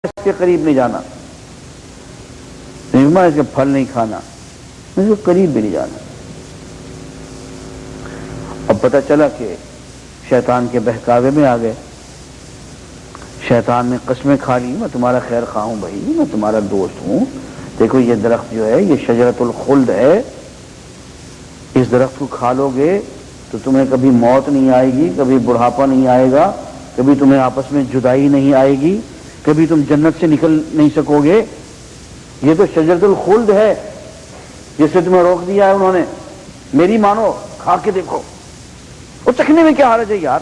اس کے قریب نہیں جانا، اس کے پھل نہیں کھانا، اس کے قریب بھی نہیں جانا۔ اب پتہ چلا کہ شیطان کے بہکاوے میں آ گئے، شیطان نے قسمیں کھا لی، میں تمہارا خیر خواہ ہوں بھائی، میں تمہارا دوست ہوں، دیکھو یہ درخت جو ہے یہ شجرۃ الخلد ہے، اس درخت کو کھا لو گے تو تمہیں کبھی موت نہیں آئے گی، کبھی بڑھاپا نہیں آئے گا، کبھی تمہیں آپس میں جدائی نہیں آئے گی، کبھی تم جنت سے نکل نہیں سکو گے، یہ تو شجرۃ الخلد ہے جس سے تمہیں روک دیا ہے انہوں نے، میری مانو، کھا کے دیکھو۔ اور چکھنے میں کیا حرج ہے یار؟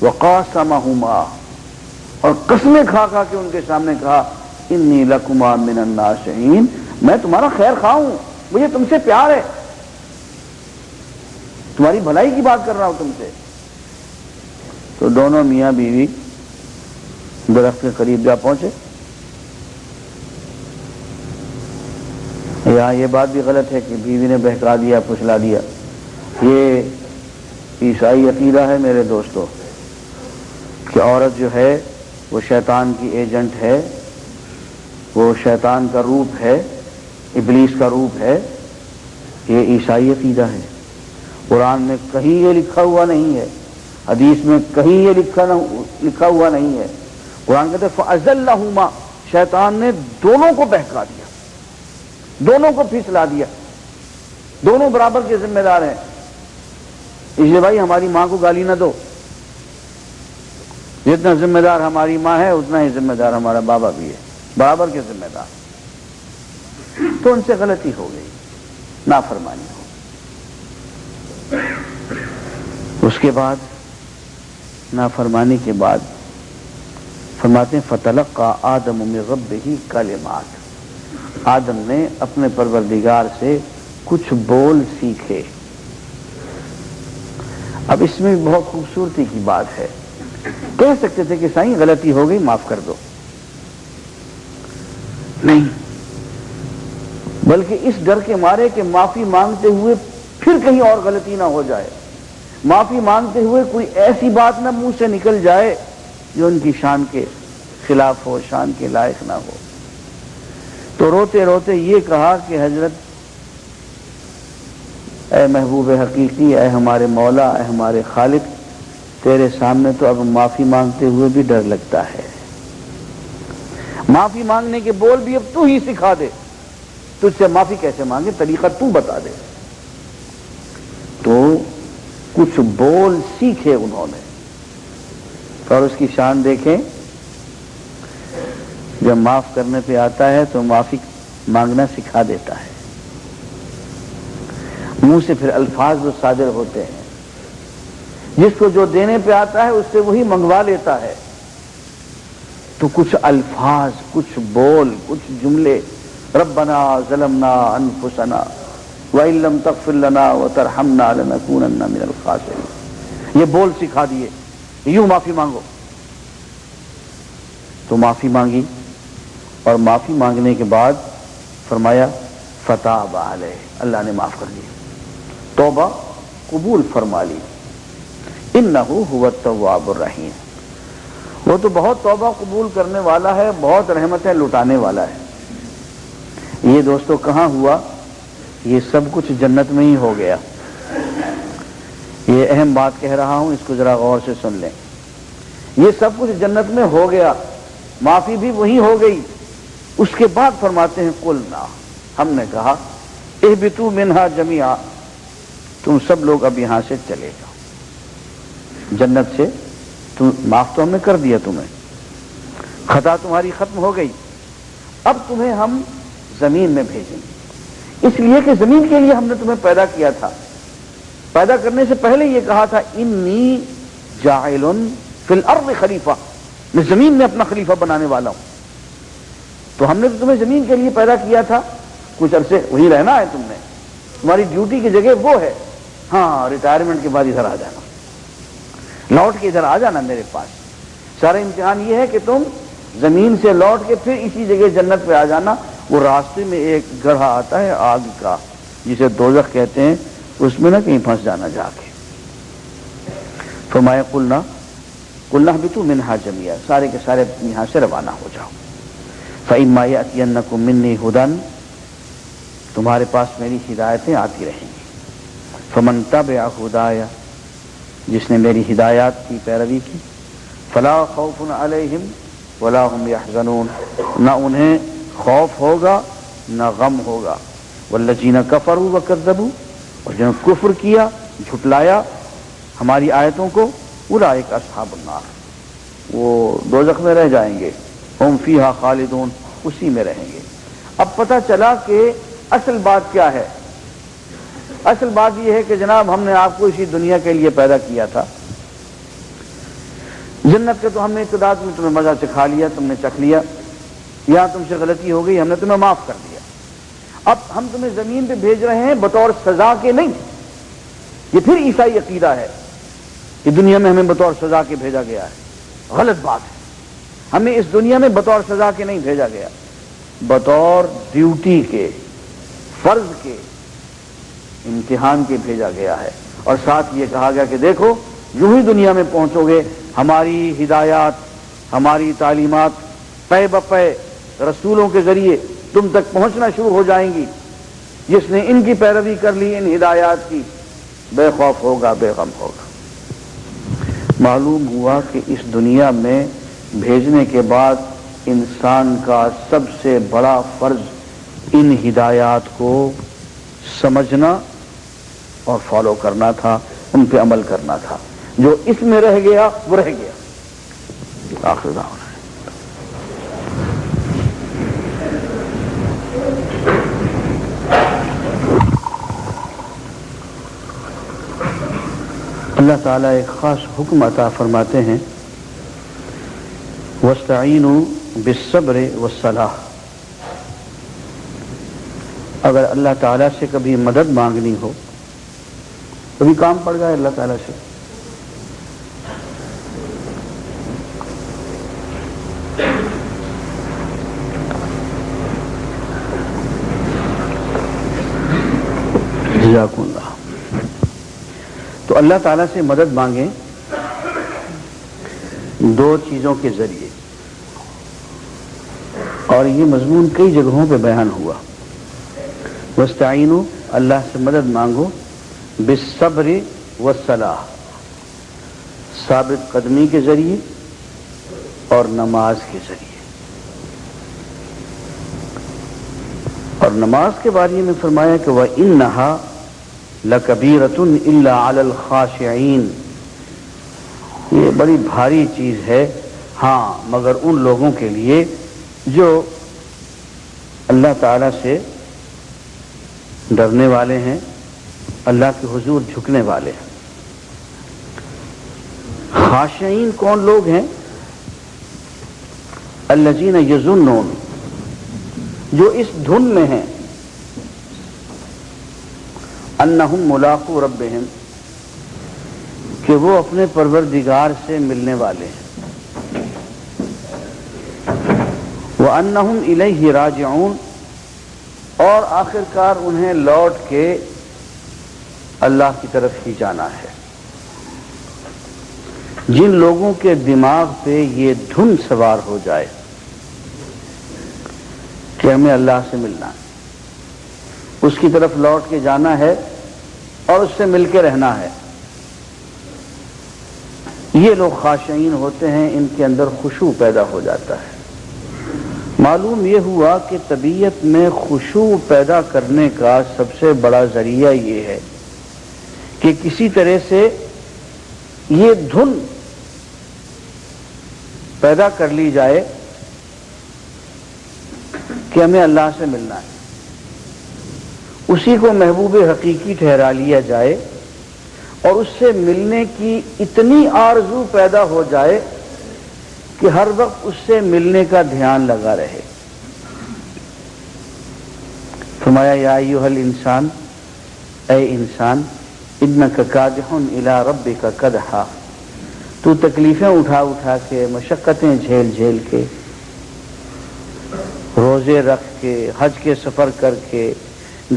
وقاسمہما، اور قسمیں کھا کھا کے ان کے سامنے کہا، انی لکما من الناصحین، میں تمہارا خیر خواہ ہوں، مجھے تم سے پیار ہے، تمہاری بھلائی کی بات کر رہا ہوں تم سے۔ تو دونوں میاں بیوی درخت کے قریب جا پہنچے۔ یہاں یہ بات بھی غلط ہے کہ بیوی نے بہکا دیا، پھسلا دیا، یہ عیسائی عقیدہ ہے میرے دوستو کہ عورت جو ہے وہ شیطان کی ایجنٹ ہے، وہ شیطان کا روپ ہے، ابلیس کا روپ ہے، یہ عیسائی عقیدہ ہے۔ قرآن میں کہیں یہ لکھا ہوا نہیں ہے، حدیث میں کہیں یہ لکھا ہوا نہیں ہے۔ قرآن کہتے ہیں فَأَزَلَّهُمَا، شیطان نے دونوں کو بہکا دیا، دونوں کو پھسلا دیا، دونوں برابر کے ذمہ دار ہیں۔ اس لیے بھائی ہماری ماں کو گالی نہ دو، جتنا ذمہ دار ہماری ماں ہے اتنا ہی ذمہ دار ہمارا بابا بھی ہے، برابر کے ذمہ دار۔ تو ان سے غلطی ہو گئی، نافرمانی ہو۔ اس کے بعد نافرمانی کے بعد فرماتے ہیں فتلقى آدم من ربہ کلمات، آدم نے اپنے پروردگار سے کچھ بول سیکھے۔ اب اس میں بہت خوبصورتی کی بات ہے، کہہ سکتے تھے کہ سائیں غلطی ہو گئی معاف کر دو، نہیں، بلکہ اس ڈر کے مارے کہ معافی مانگتے ہوئے پھر کہیں اور غلطی نہ ہو جائے، معافی مانگتے ہوئے کوئی ایسی بات نہ منہ سے نکل جائے جو ان کی شان کے خلاف ہو، شان کے لائق نہ ہو۔ تو روتے روتے یہ کہا کہ حضرت اے محبوب حقیقی، اے ہمارے مولا، اے ہمارے خالق، تیرے سامنے تو اب معافی مانگتے ہوئے بھی ڈر لگتا ہے، معافی مانگنے کے بول بھی اب تو ہی سکھا دے، تجھ سے معافی کیسے مانگے، طریقہ تو بتا دے۔ تو کچھ بول سیکھے انہوں نے، اور اس کی شان دیکھیں، جب معاف کرنے پہ آتا ہے تو معافی مانگنا سکھا دیتا ہے، منہ سے پھر الفاظ جو صادر ہوتے ہیں، جس کو جو دینے پہ آتا ہے اس سے وہی منگوا لیتا ہے۔ تو کچھ الفاظ، کچھ بول، کچھ جملے، ربنا ظلمنا انفسنا وَإِن لَّمْ تَغْفِرْ لَنَا وَتَرْحَمْنَا لَنَكُونَنَّ مِنَ الْخَاسِرِينَ، یہ بول سکھا دیے، یوں معافی مانگو۔ تو معافی مانگی، اور معافی مانگنے کے بعد فرمایا فَتَابَ عَلَيْهِ، اللہ نے معاف کر دیا، توبہ قبول فرما لی، إِنَّهُ هُوَ التَّوَّابُ الرَّحِيمُ، وہ تو بہت توبہ قبول کرنے والا ہے، بہت رحمتیں لٹانے والا ہے۔ یہ دوستو کہاں ہوا؟ یہ سب کچھ جنت میں ہی ہو گیا۔ یہ اہم بات کہہ رہا ہوں، اس کو ذرا غور سے سن لیں۔ یہ سب کچھ جنت میں ہو گیا، معافی بھی وہی ہو گئی۔ اس کے بعد فرماتے ہیں قلنا، ہم نے کہا اہبطوا منہا جمیعا، تم سب لوگ اب یہاں سے چلے جاؤ جنت سے، تم معاف تو ہم نے کر دیا، تمہیں خطا تمہاری ختم ہو گئی، اب تمہیں ہم زمین میں بھیجیں گے، اس لیے کہ زمین کے لیے ہم نے تمہیں پیدا کیا تھا۔ پیدا کرنے سے پہلے یہ کہا تھا انی جاعل فی الارض خلیفہ، میں زمین میں اپنا خلیفہ بنانے والا ہوں۔ تو ہم نے تو تمہیں زمین کے لیے پیدا کیا تھا، کچھ عرصے وہی رہنا ہے، تم نے، تمہاری ڈیوٹی کی جگہ وہ ہے، ہاں ریٹائرمنٹ کے بعد ادھر آ جانا، لوٹ کے ادھر آ جانا میرے پاس۔ سارا امتحان یہ ہے کہ تم زمین سے لوٹ کے پھر اسی جگہ جنت پہ آ جانا۔ وہ راستے میں ایک گڑھا آتا ہے آگ کا، جسے دوزخ کہتے ہیں، اس میں نہ کہیں پھنس جانا جا کے۔ فرمایا قلنا قُلْنَا اهْبِطُوا مِنْهَا جَمِيعًا، سارے کے سارے یہاں سے روانہ ہو جاؤ. فَإِمَّا يَأْتِيَنَّكُم مِّنِّي هُدًى، تمہارے پاس میری ہدایتیں آتی رہیں گی. فَمَن تَبِعَ هُدَايَ، جس نے میری ہدایات کی پیروی کی، فَلَا خَوْفٌ عَلَيْهِمْ وَلَا هُمْ يَحْزَنُونَ، نہ انہیں خوف ہوگا نہ غم ہوگا. وَالَّذِينَ كَفَرُوا وَكَذَّبُوا، اور جنہوں نے کفر کیا، جھٹلایا ہماری آیتوں کو، اولئک اصحاب النار، وہ دوزخ میں رہ جائیں گے. ہم فیہا خالدون، اسی میں رہیں گے. اب پتہ چلا کہ اصل بات کیا ہے. اصل بات یہ ہے کہ جناب ہم نے آپ کو اسی دنیا کے لیے پیدا کیا تھا. جنت کے تو ہم نے ابتداء میں تمہیں مزہ چکھا لیا، تم نے چکھ لیا. یہاں تم سے غلطی ہو گئی، ہم نے تمہیں معاف کر دیا. اب ہم تمہیں زمین پہ بھیج رہے ہیں بطور سزا کے نہیں. یہ پھر عیسائی عقیدہ ہے کہ دنیا میں ہمیں بطور سزا کے بھیجا گیا ہے. غلط بات ہے. ہمیں اس دنیا میں بطور سزا کے نہیں بھیجا گیا، بطور ڈیوٹی کے، فرض کے، امتحان کے بھیجا گیا ہے. اور ساتھ یہ کہا گیا کہ دیکھو یوں ہی دنیا میں پہنچو گے، ہماری ہدایات، ہماری تعلیمات پے بپے رسولوں کے ذریعے تم تک پہنچنا شروع ہو جائیں گی. جس نے ان کی پیروی کر لی، ان ہدایات کی، بے خوف ہوگا، بے غم ہوگا. معلوم ہوا کہ اس دنیا میں بھیجنے کے بعد انسان کا سب سے بڑا فرض ان ہدایات کو سمجھنا اور فالو کرنا تھا، ان پہ عمل کرنا تھا. جو اس میں رہ گیا وہ رہ گیا. آخر دعوانا اللہ تعالیٰ ایک خاص حکم عطا فرماتے ہیں، وَاسْتَعِينُوا بِالصَّبْرِ وَالصَّلَاحِ. اگر اللہ تعالیٰ سے کبھی مدد مانگنی ہو، کبھی کام پڑ گئے اللہ تعالیٰ سے، جزاکم اللہ، تو اللہ تعالیٰ سے مدد مانگیں دو چیزوں کے ذریعے. اور یہ مضمون کئی جگہوں پہ بیان ہوا. وَاسْتَعِينُوا، اللہ سے مدد مانگو، بِالصَّبْرِ وَالصَّلَاحِ، ثابت قدمی کے ذریعے اور نماز کے ذریعے. اور نماز کے بارے میں فرمایا کہ وَإِنَّهَا لَكَبِيرَةٌ إِلَّا عَلَى الْخَاشِعِينَ، یہ بڑی بھاری چیز ہے، ہاں مگر ان لوگوں کے لیے جو اللہ تعالیٰ سے ڈرنے والے ہیں، اللہ کے حضور جھکنے والے ہیں. خاشعین کون لوگ ہیں؟ الذین یظنون، جو اس دھن میں ہیں، انہم ملاقو ربہم، کہ وہ اپنے پروردگار سے ملنے والے ہیں. وَأَنَّهُمْ إِلَيْهِ رَاجِعُونَ، اور آخر کار انہیں لوٹ کے اللہ کی طرف ہی جانا ہے. جن لوگوں کے دماغ پہ یہ دھن سوار ہو جائے کہ ہمیں اللہ سے ملنا ہے، اس کی طرف لوٹ کے جانا ہے اور اس سے مل کے رہنا ہے، یہ لوگ خاشعین ہوتے ہیں، ان کے اندر خشوع پیدا ہو جاتا ہے. معلوم یہ ہوا کہ طبیعت میں خشوع پیدا کرنے کا سب سے بڑا ذریعہ یہ ہے کہ کسی طرح سے یہ دھن پیدا کر لی جائے کہ ہمیں اللہ سے ملنا ہے، اسی کو محبوب حقیقی ٹھہرا لیا جائے اور اس سے ملنے کی اتنی آرزو پیدا ہو جائے کہ ہر وقت اس سے ملنے کا دھیان لگا رہے. فرمایا یا ایھا الانسان، اے انسان، انک کادح الی ربک کدحا، تو تکلیفیں اٹھا اٹھا کے، مشقتیں جھیل جھیل کے، روزے رکھ کے، حج کے سفر کر کے،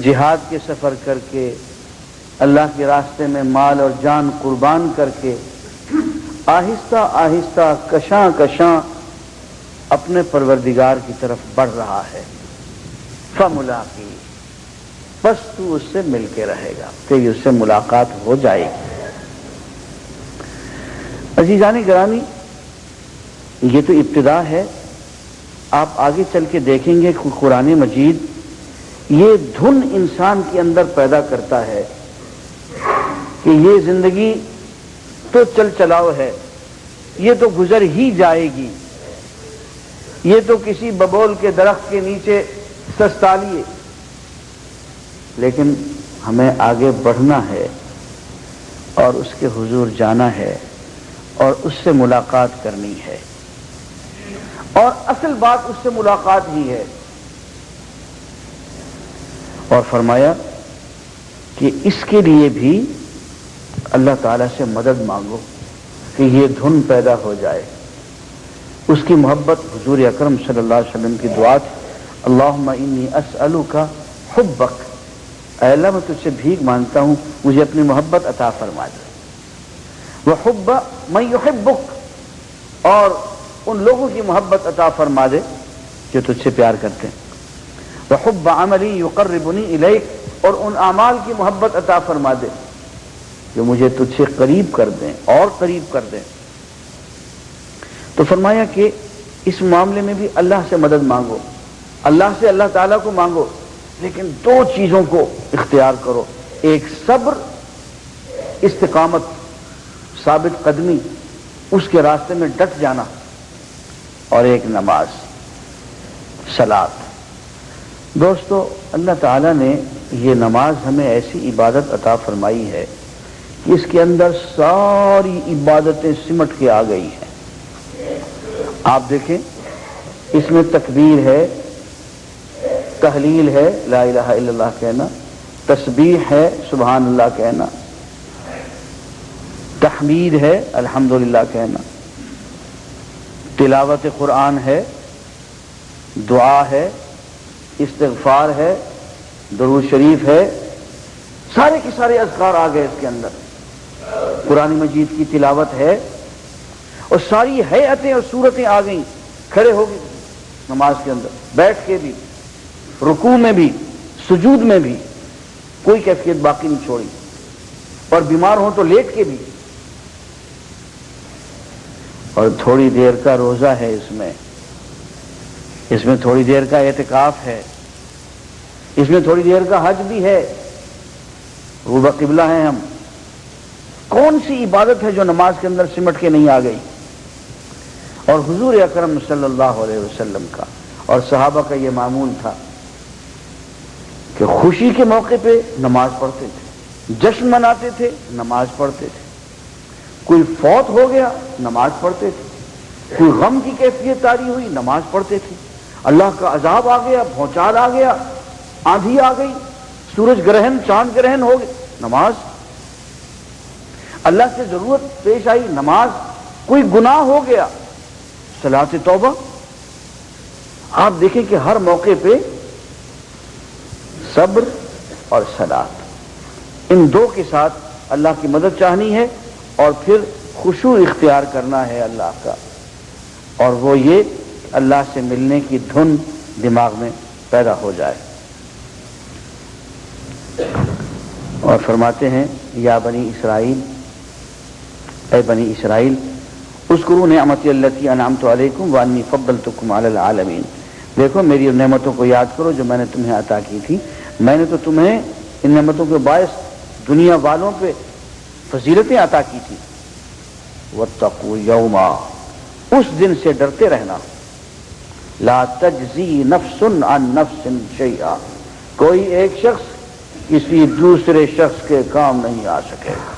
جہاد کے سفر کر کے، اللہ کے راستے میں مال اور جان قربان کر کے آہستہ آہستہ کشاں کشاں اپنے پروردگار کی طرف بڑھ رہا ہے. فملاقی، بس تو اس سے مل کے رہے گا، تیری اس سے ملاقات ہو جائے گی. عزیزان گرامی، یہ تو ابتدا ہے. آپ آگے چل کے دیکھیں گے کہ قرآن مجید یہ دھن انسان کے اندر پیدا کرتا ہے کہ یہ زندگی تو چل چلاؤ ہے، یہ تو گزر ہی جائے گی، یہ تو کسی ببول کے درخت کے نیچے سستالیے. لیکن ہمیں آگے بڑھنا ہے اور اس کے حضور جانا ہے اور اس سے ملاقات کرنی ہے، اور اصل بات اس سے ملاقات ہی ہے. اور فرمایا کہ اس کے لیے بھی اللہ تعالیٰ سے مدد مانگو کہ یہ دھن پیدا ہو جائے. اس کی محبت حضور اکرم صلی اللہ علیہ وسلم کی دعا تھی، اللہم انی اسألک حبک، اے اللہ میں تجھ سے بھیک مانگتا ہوں مجھے اپنی محبت عطا فرما دے. وحب من یحبک، اور ان لوگوں کی محبت عطا فرما دے جو تجھ سے پیار کرتے ہیں. وحب عملی یقربنی الیک، اور ان اعمال کی محبت عطا فرما دے جو مجھے تجھ سے قریب کر دیں اور قریب کر دیں. تو فرمایا کہ اس معاملے میں بھی اللہ سے مدد مانگو، اللہ سے اللہ تعالیٰ کو مانگو، لیکن دو چیزوں کو اختیار کرو، ایک صبر، استقامت، ثابت قدمی، اس کے راستے میں ڈٹ جانا، اور ایک نماز، صلاۃ. دوستو، اللہ تعالیٰ نے یہ نماز ہمیں ایسی عبادت عطا فرمائی ہے کہ اس کے اندر ساری عبادتیں سمٹ کے آ گئی ہیں. آپ دیکھیں، اس میں تکبیر ہے، تحلیل ہے، لا الہ الا اللہ کہنا، تسبیح ہے، سبحان اللہ کہنا، تحمید ہے، الحمدللہ کہنا، تلاوت قرآن ہے، دعا ہے، استغفار ہے، درود شریف ہے، سارے کے سارے اذکار آ گئے اس کے اندر. قرآن مجید کی تلاوت ہے، اور ساری ہیئتیں اور صورتیں آ گئیں. کھڑے ہو گئے نماز کے اندر، بیٹھ کے بھی، رکوع میں بھی، سجود میں بھی، کوئی کیفیت باقی نہیں چھوڑی. اور بیمار ہوں تو لیٹ کے بھی. اور تھوڑی دیر کا روزہ ہے، اس میں تھوڑی دیر کا اعتکاف ہے، اس میں تھوڑی دیر کا حج بھی ہے. روبہ قبلہ ہیں ہم. کون سی عبادت ہے جو نماز کے اندر سمٹ کے نہیں آ گئی؟ اور حضور اکرم صلی اللہ علیہ وسلم کا اور صحابہ کا یہ معمول تھا کہ خوشی کے موقع پہ نماز پڑھتے تھے، جشن مناتے تھے، نماز پڑھتے تھے. کوئی فوت ہو گیا، نماز پڑھتے تھے. کوئی غم کی کیفیت طاری ہوئی، نماز پڑھتے تھے. اللہ کا عذاب آ گیا، بھونچال آ گیا، آندھی آ گئی، سورج گرہن، چاند گرہن ہو گئے، نماز. اللہ سے ضرورت پیش آئی، نماز. کوئی گناہ ہو گیا، صلاۃ توبہ. آپ دیکھیں کہ ہر موقع پہ صبر اور صلاۃ، ان دو کے ساتھ اللہ کی مدد چاہنی ہے، اور پھر خشوع اختیار کرنا ہے اللہ کا. اور وہ یہ اللہ سے ملنے کی دھن دماغ میں پیدا ہو جائے. اور فرماتے ہیں، یا بنی اسرائیل، اے بنی اسرائیل، اذکروا نعمتی التی انعمت علیکم وانی فضلتکم علی العالمین. دیکھو میری نعمتوں کو یاد کرو جو میں نے تمہیں عطا کی تھی. میں نے تو تمہیں ان نعمتوں کے باعث دنیا والوں پہ فضیلتیں عطا کی تھی. واتقوا یوما، اس دن سے ڈرتے رہنا، لا تجزی نفس عن نفس شیئا، کوئی ایک شخص کسی دوسرے شخص کے کام نہیں آ سکے گا.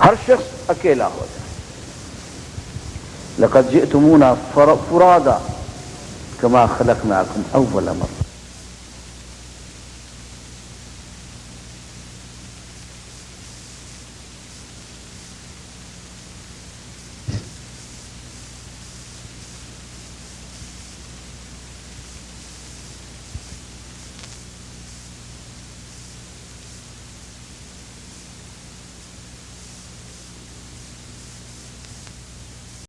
ہر شخص اکیلا ہو جائے. لقد جئتمونا فرادا کما خلقناکم اول مرة.